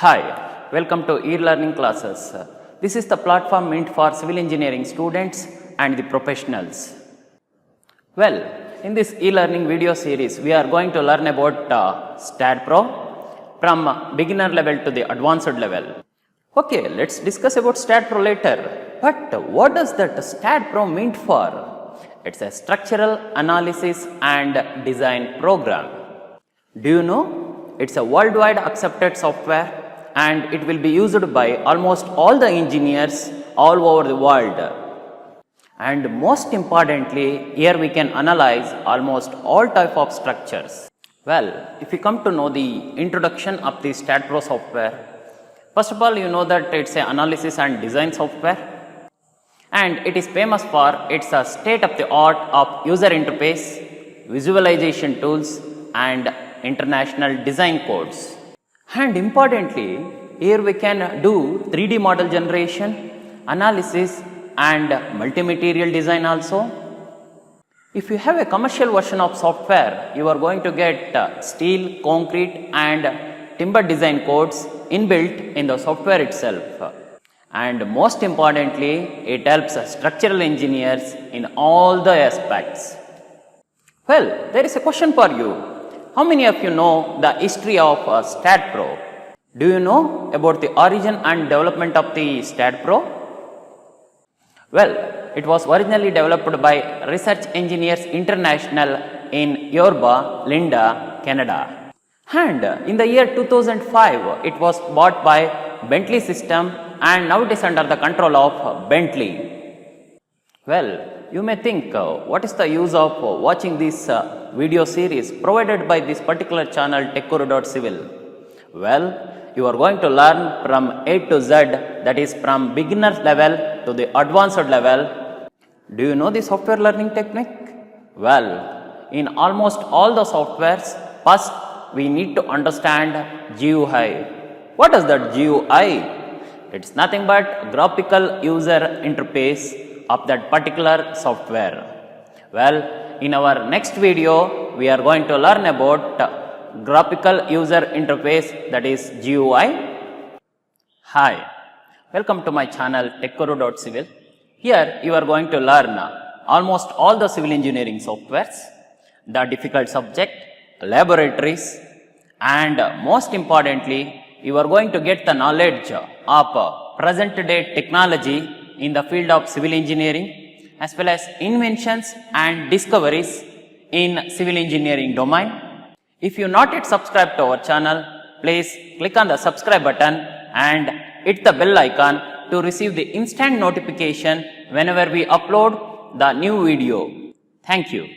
Hi, welcome to e-learning classes. This is the platform meant for civil engineering students and the professionals. Well, in this e-learning video series, we are going to learn about STAAD.pro from beginner level to the advanced level. Okay, let's discuss about STAAD.pro later. But what does that STAAD.pro mean for? It's a structural analysis and design program. Do you know? It's a worldwide accepted software and it will be used by almost all the engineers all over the world. And most importantly, here we can analyze almost all type of structures. Well, if you come to know the introduction of the STAAD.pro software, first of all, you know that it's an analysis and design software. And it is famous for its state-of-the-art of user interface, visualization tools and international design codes. And importantly, here we can do 3D model generation, analysis and multi-material design also. If you have a commercial version of software, you are going to get steel, concrete and timber design codes inbuilt in the software itself. And most importantly, it helps structural engineers in all the aspects. Well, there is a question for you. How many of you know the history of STAAD.pro? Do you know about the origin and development of the STAAD.pro? Well, it was originally developed by Research Engineers International in Yorba Linda, Canada. And in the year 2005, it was bought by BENTLEY system and now it is under the control of BENTLEY. Well, you may think, what is the use of watching this video series provided by this particular channel Techguru.civil? Well, you are going to learn from A to Z, that is from beginner level to the advanced level. Do you know the software learning technique? Well, in almost all the softwares, first we need to understand GUI. What is that GUI? It's nothing but graphical user interface of that particular software. Well, in our next video, we are going to learn about graphical user interface, that is GUI. Hi, welcome to my channel Techguru.civil. Here you are going to learn almost all the civil engineering softwares, the difficult subject, laboratories, and most importantly, you are going to get the knowledge of present day technology in the field of civil engineering as well as inventions and discoveries in civil engineering domain. If you not yet subscribed to our channel, please click on the subscribe button and hit the bell icon to receive the instant notification whenever we upload the new video. Thank you.